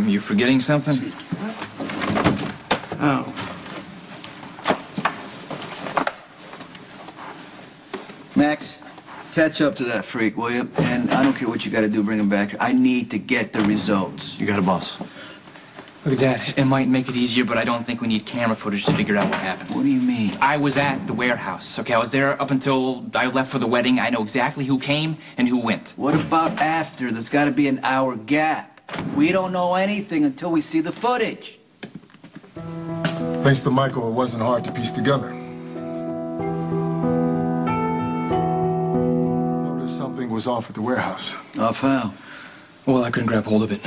You forgetting something? Oh. Max, catch up to that freak, will you? And I don't care what you got to do, bring him back. I need to get the results. You got a boss. Look, Dad, it might make it easier, but I don't think we need camera footage to figure out what happened. What do you mean? I was at the warehouse, okay? I was there up until I left for the wedding. I know exactly who came and who went. What about after? There's got to be an hour gap. We don't know anything until we see the footage. Thanks to Michael, it wasn't hard to piece together. Noticed something was off at the warehouse. Off how? Well, I couldn't grab hold of it.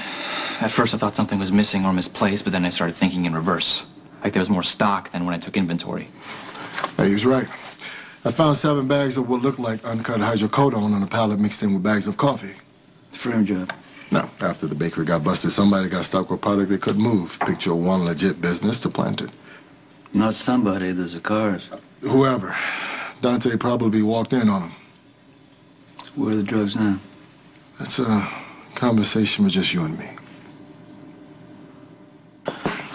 At first, I thought something was missing or misplaced, but then I started thinking in reverse. Like there was more stock than when I took inventory. Hey, he was right. I found 7 bags of what looked like uncut hydrocodone on a pallet mixed in with bags of coffee. Frame job. No, after the bakery got busted, somebody got stuck with a product they couldn't move. Picture one legit business to plant it. Not somebody, the Zaccharas. Whoever. Dante probably walked in on him. Where are the drugs now? That's a conversation with just you and me.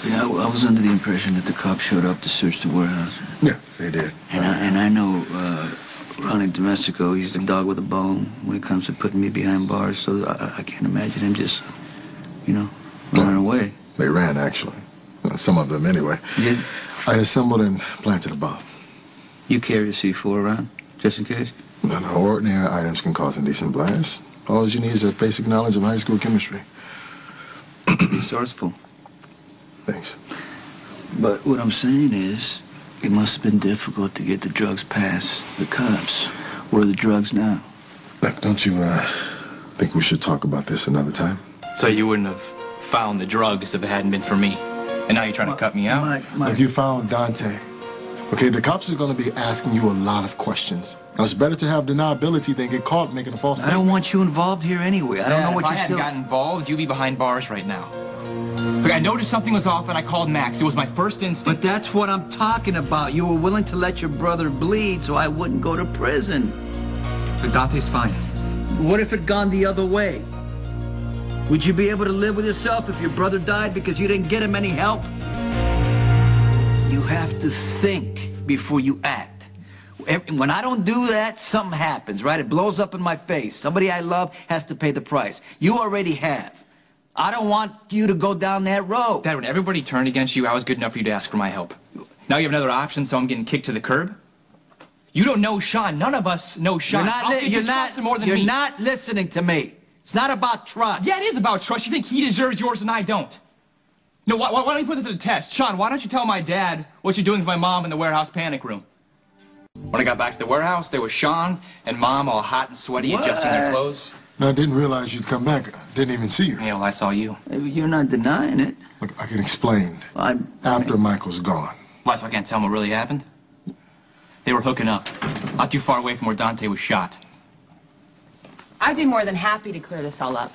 Yeah, I was under the impression that the cops showed up to search the warehouse. Yeah, they did. And I know Ronnie Domestico, he's the dog with a bone when it comes to putting me behind bars, so I can't imagine him just, you know, running away. They ran, actually. Some of them, anyway. Yeah. I assembled and planted a bomb. You carry a C4 around, just in case? No, ordinary items can cause indecent blasts. All you need is a basic knowledge of high school chemistry. Resourceful. Thanks. But what I'm saying is, it must have been difficult to get the drugs past the cops. Where are the drugs now? Look, don't you, think we should talk about this another time? So you wouldn't have found the drugs if it hadn't been for me. And now you're trying to cut me out? Mike. Look, you found Dante. Okay, the cops are going to be asking you a lot of questions. Now, it's better to have deniability than get caught making a false statement. I don't want you involved here anyway. I don't know what you're still... If I hadn't gotten involved, you'd be behind bars right now. Look, I noticed something was off and I called Max. It was my first instinct. But that's what I'm talking about. You were willing to let your brother bleed so I wouldn't go to prison. But Dante's fine. What if it gone the other way? Would you be able to live with yourself if your brother died because you didn't get him any help? You have to think before you act. When I don't do that, something happens, right? It blows up in my face. Somebody I love has to pay the price. You already have. I don't want you to go down that road. Dad, when everybody turned against you, I was good enough for you to ask for my help. Now you have another option, so I'm getting kicked to the curb? You don't know Sean. None of us know Sean. You're not listening to me. It's not about trust. Yeah, it is about trust. You think he deserves yours and I don't. No, why don't you put it to the test? Sean, why don't you tell my dad what you're doing with my mom in the warehouse panic room? When I got back to the warehouse, there was Sean and Mom all hot and sweaty, adjusting their clothes. No, I didn't realize you'd come back. I didn't even see you. Yeah, well, I saw you. You're not denying it. Look, I can explain. After Michael's gone. Why, so I can't tell him what really happened? They were hooking up, not too far away from where Dante was shot. I'd be more than happy to clear this all up.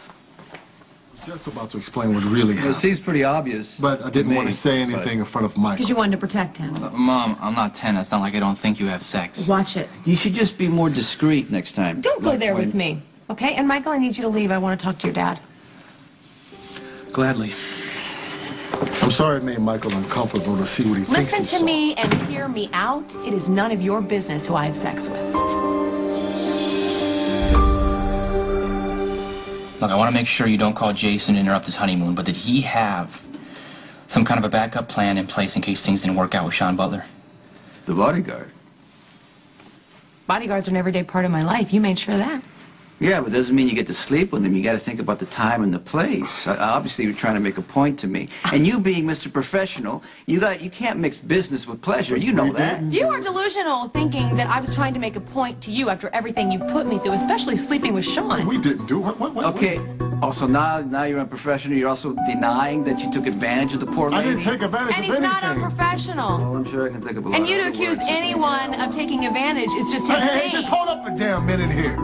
Just about to explain what really happened. It seems pretty obvious. But I didn't want to say anything in front of Michael. Because you wanted to protect him. Mom, I'm not 10. It's not like I don't think you have sex. Watch it. You should just be more discreet next time. Don't go there with me, okay? And Michael, I need you to leave. I want to talk to your dad. Gladly. I'm sorry it made Michael uncomfortable to see what he thinks he Listen to me and hear me out. It is none of your business who I have sex with. Look, I want to make sure you don't call Jason and interrupt his honeymoon, but did he have some kind of a backup plan in place in case things didn't work out with Sean Butler? The bodyguard. Bodyguards are an everyday part of my life. You made sure of that. Yeah, but doesn't mean you get to sleep with them. You got to think about the time and the place. Obviously, you're trying to make a point to me. And you being Mr. Professional, you can't mix business with pleasure. You know that. You are delusional thinking that I was trying to make a point to you after everything you've put me through, especially sleeping with Sean. We didn't do it. What? Okay. Also, now you're unprofessional. You're also denying that you took advantage of the poor lady. I didn't take advantage of anything. And he's not unprofessional. Oh, I'm sure I can think of a lot. And you to accuse anyone of taking advantage is just insane. Hey, just hold up a damn minute here.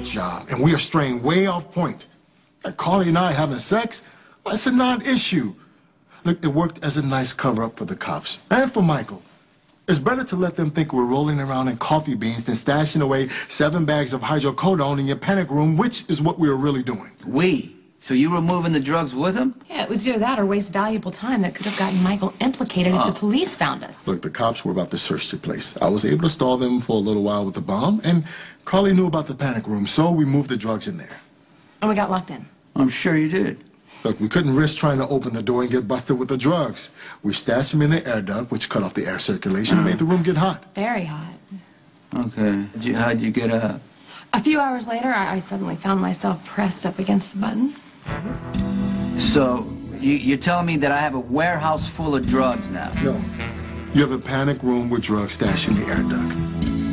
Job, and we are straying way off point. Like Carly and I having sex, that's a non-issue. Look, it worked as a nice cover-up for the cops and for Michael. It's better to let them think we're rolling around in coffee beans than stashing away 7 bags of hydrocodone in your panic room, which is what we were really doing. We? So you were moving the drugs with him? Yeah, it was either that or waste valuable time that could have gotten Michael implicated if the police found us. Look, the cops were about to search the place. I was able to stall them for a little while with the bomb, and Carly knew about the panic room, so we moved the drugs in there. And we got locked in. I'm sure you did. Look, we couldn't risk trying to open the door and get busted with the drugs. We stashed them in the air duct, which cut off the air circulation and made the room get hot. Very hot. Okay. How'd you get out? A few hours later, I suddenly found myself pressed up against the button. So, you're telling me that I have a warehouse full of drugs now? No. You have a panic room with drugs stashed in the air duct.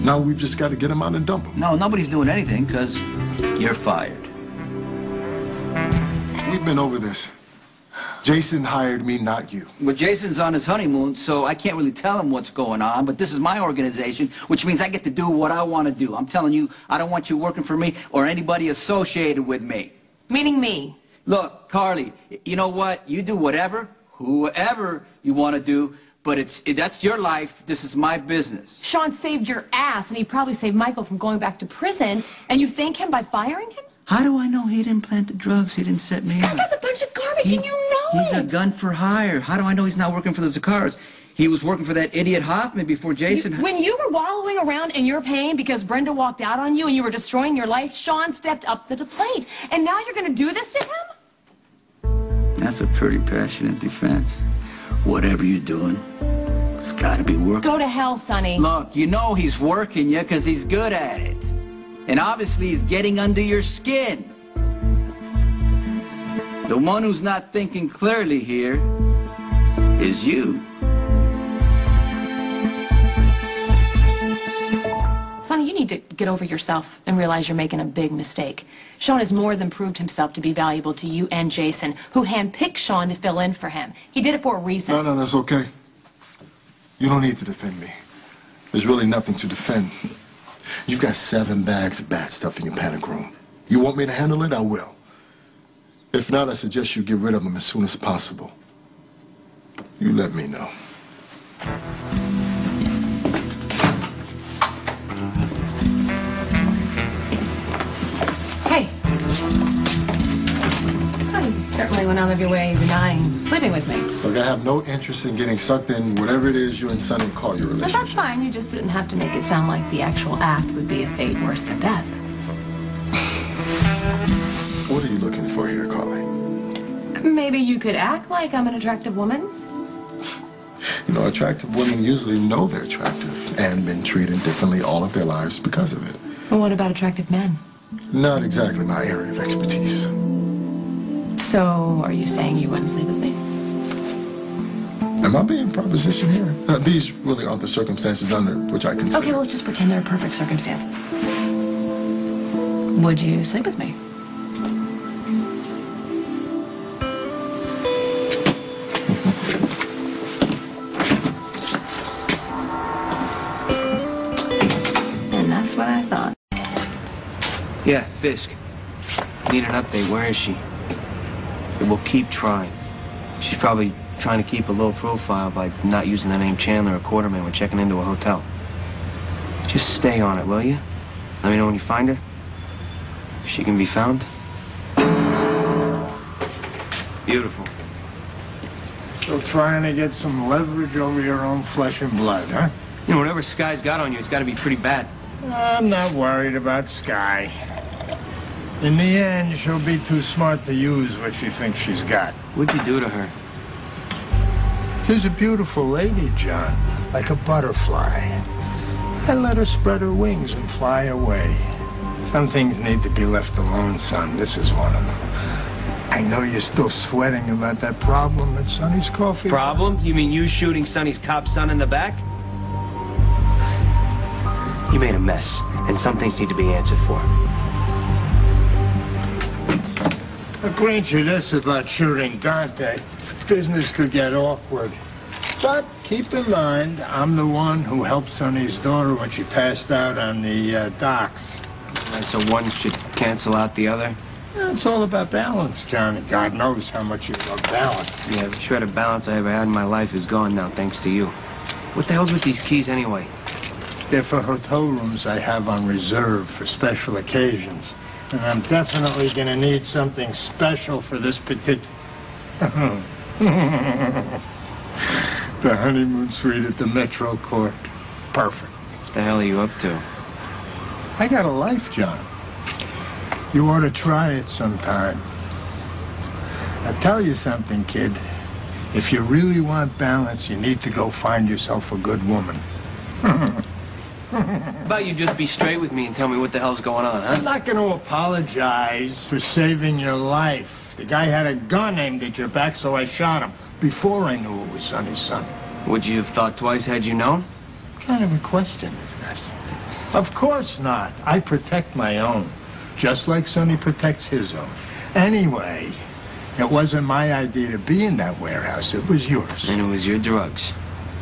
Now we've just got to get them out and dump them. No, nobody's doing anything, because you're fired. We've been over this. Jason hired me, not you. Well, Jason's on his honeymoon, so I can't really tell him what's going on, but this is my organization, which means I get to do what I want to do. I'm telling you, I don't want you working for me or anybody associated with me. Meaning me. Look, Carly, you know what? You do whatever, whoever you want to do, but that's your life. This is my business. Sean saved your ass, and he probably saved Michael from going back to prison, and you thank him by firing him? How do I know he didn't plant the drugs? He didn't set me up. That's a bunch of garbage, and you know He's a gun for hire. How do I know he's not working for the Zaccharas? He was working for that idiot Hoffman before Jason... When you were wallowing around in your pain because Brenda walked out on you and you were destroying your life, Sean stepped up to the plate. And now you're going to do this to him? That's a pretty passionate defense. Whatever you're doing, it's got to be working. Go to hell, Sonny. Look, you know he's working you because he's good at it. And obviously he's getting under your skin. The one who's not thinking clearly here is you. Sonny, you need to get over yourself and realize you're making a big mistake. Sean has more than proved himself to be valuable to you and Jason, who handpicked Sean to fill in for him. He did it for a reason. No, that's okay. You don't need to defend me. There's really nothing to defend. You've got 7 bags of bad stuff in your panic room. You want me to handle it? I will. If not, I suggest you get rid of them as soon as possible. You let me know. Hey. You certainly went out of your way denying sleeping with me. Look, I have no interest in getting sucked in whatever it is you and Sonny call your relationship. But that's fine. You just didn't have to make it sound like the actual act would be a fate worse than death. What are you looking for here, Carly? Maybe you could act like I'm an attractive woman. You know, attractive women usually know they're attractive and been treated differently all of their lives because of it. Well, what about attractive men? Not exactly my area of expertise. So, are you saying you wouldn't sleep with me? Am I being propositioned here? These really aren't the circumstances under which I consider. Okay, well, let's just pretend they're perfect circumstances. Would you sleep with me? And that's what I thought. Yeah, Fisk. Need an update. Where is she? We'll keep trying. She's probably trying to keep a low profile by not using the name Chandler or Quarterman when checking into a hotel. Just stay on it, will you? Let me know when you find her. If she can be found. Beautiful. Still trying to get some leverage over your own flesh and blood, huh? You know, whatever Sky's got on you, it's got to be pretty bad. I'm not worried about Sky. In the end, she'll be too smart to use what she thinks she's got. What'd you do to her? She's a beautiful lady, John, like a butterfly. I let her spread her wings and fly away. Some things need to be left alone, son. This is one of them. I know you're still sweating about that problem at Sonny's Coffee. Problem? You mean you shooting Sonny's cop son in the back? You made a mess, and some things need to be answered for. I'll grant you this about shooting Dante. Business could get awkward. But keep in mind, I'm the one who helped Sonny's daughter when she passed out on the docks. Right, so one should cancel out the other? It's all about balance, John. God knows how much you love balance. Yeah, the shred of balance I ever had in my life is gone now, thanks to you. What the hell's with these keys anyway? They're for hotel rooms I have on reserve for special occasions. And I'm definitely gonna need something special for this particular... The honeymoon suite at the Metro Court. Perfect. What the hell are you up to? I got a life, John. You ought to try it sometime. I'll tell you something, kid. If you really want balance, you need to go find yourself a good woman. How about you just be straight with me and tell me what the hell's going on, huh? I'm not going to apologize for saving your life. The guy had a gun aimed at your back, so I shot him before I knew it was Sonny's son. Would you have thought twice had you known? What kind of a question is that? Of course not. I protect my own, just like Sonny protects his own. Anyway, it wasn't my idea to be in that warehouse. It was yours. And it was your drugs.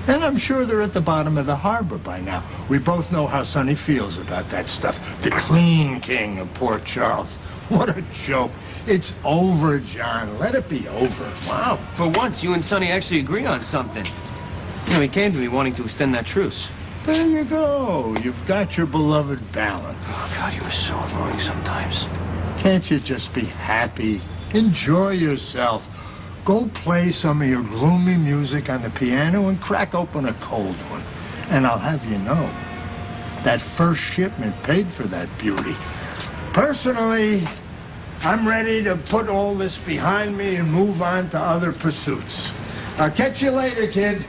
And I'm sure they're at the bottom of the harbor by now. We both know how Sonny feels about that stuff. The clean king of Port Charles. What a joke. It's over, John. Let it be over. Wow, for once, you and Sonny actually agree on something. You know, he came to me wanting to extend that truce. There you go. You've got your beloved balance. Oh, God, you were so annoying sometimes. Can't you just be happy? Enjoy yourself. Go play some of your gloomy music on the piano and crack open a cold one. And I'll have you know, that first shipment paid for that beauty. Personally, I'm ready to put all this behind me and move on to other pursuits. I'll catch you later, kid.